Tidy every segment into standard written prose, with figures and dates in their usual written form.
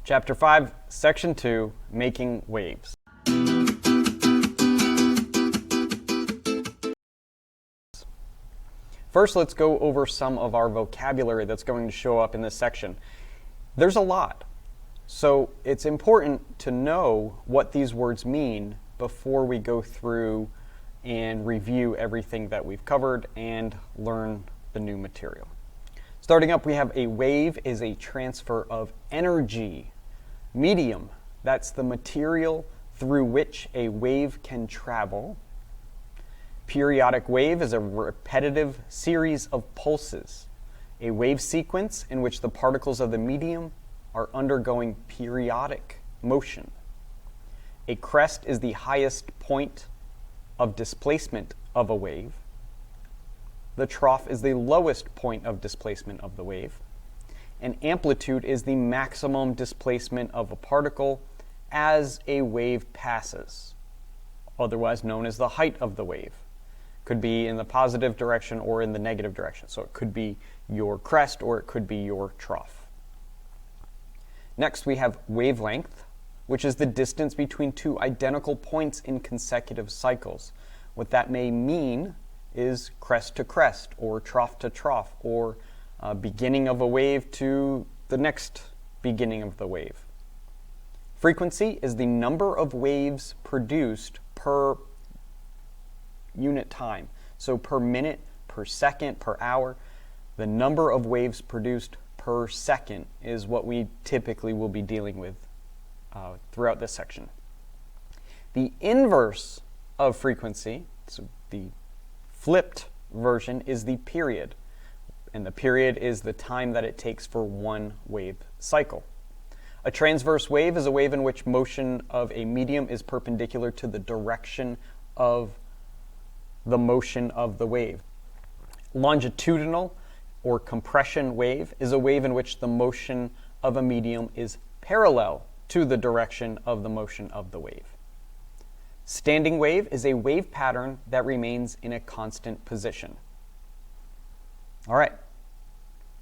Chapter 5, Section 2, Making Waves. First, let's go over some of our vocabulary that's going to show up in this section. There's a lot, so it's important to know what these words mean before we go through and review everything that we've covered and learn the new material. Starting up, we have a wave is a transfer of energy. Medium, that's the material through which a wave can travel. Periodic wave is a repetitive series of pulses, a wave sequence in which the particles of the medium are undergoing periodic motion. A crest is the highest point of displacement of a wave. The trough is the lowest point of displacement of the wave. And amplitude is the maximum displacement of a particle as a wave passes, otherwise known as the height of the wave. Could be in the positive direction or in the negative direction. So it could be your crest or it could be your trough. Next, we have wavelength, which is the distance between two identical points in consecutive cycles. What that may mean is crest to crest or trough to trough or beginning of a wave to the next beginning of the wave. Frequency is the number of waves produced per unit time. So per minute, per second, per hour, the number of waves produced per second is what we typically will be dealing with throughout this section. The inverse of frequency, so the flipped version, is the period. And the period is the time that it takes for one wave cycle. A transverse wave is a wave in which motion of a medium is perpendicular to the direction of the motion of the wave. Longitudinal or compression wave is a wave in which the motion of a medium is parallel to the direction of the motion of the wave. Standing wave is a wave pattern that remains in a constant position. All right.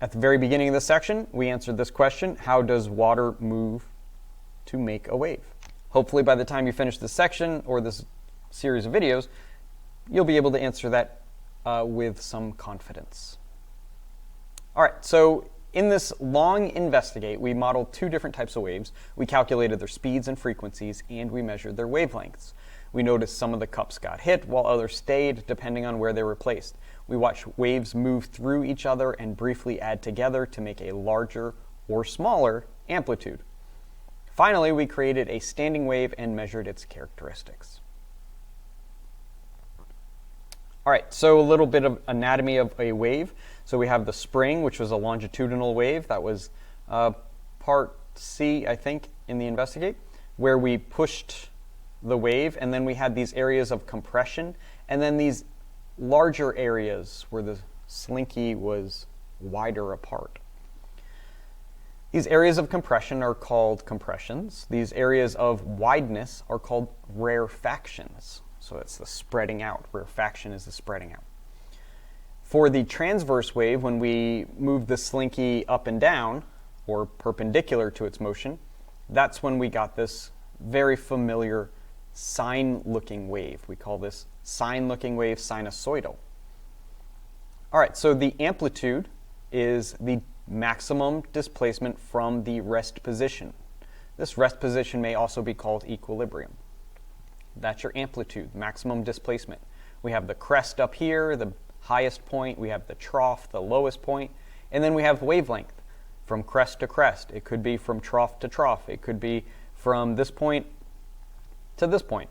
At the very beginning of this section, we answered this question: how does water move to make a wave? Hopefully by the time you finish this section or this series of videos, you'll be able to answer that with some confidence. All right, so in this long investigate, we modeled two different types of waves. We calculated their speeds and frequencies, and we measured their wavelengths. We noticed some of the cups got hit while others stayed, depending on where they were placed. We watched waves move through each other and briefly add together to make a larger or smaller amplitude. Finally, we created a standing wave and measured its characteristics. All right, so a little bit of anatomy of a wave. So we have the spring, which was a longitudinal wave. That was part C, I think, in the investigate, where we pushed the wave, and then we had these areas of compression, and then these larger areas where the slinky was wider apart. These areas of compression are called compressions. These areas of wideness are called rarefactions. So it's the spreading out. Rarefaction is the spreading out. For the transverse wave, when we move the slinky up and down, or perpendicular to its motion, that's when we got this very familiar sine-looking wave. We call this sine-looking wave sinusoidal. All right, so the amplitude is the maximum displacement from the rest position. This rest position may also be called equilibrium. That's your amplitude, maximum displacement. We have the crest up here, the highest point. We have the trough, the lowest point. And then we have wavelength from crest to crest. It could be from trough to trough. It could be from this point to this point.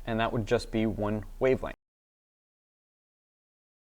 And that would just be one wavelength.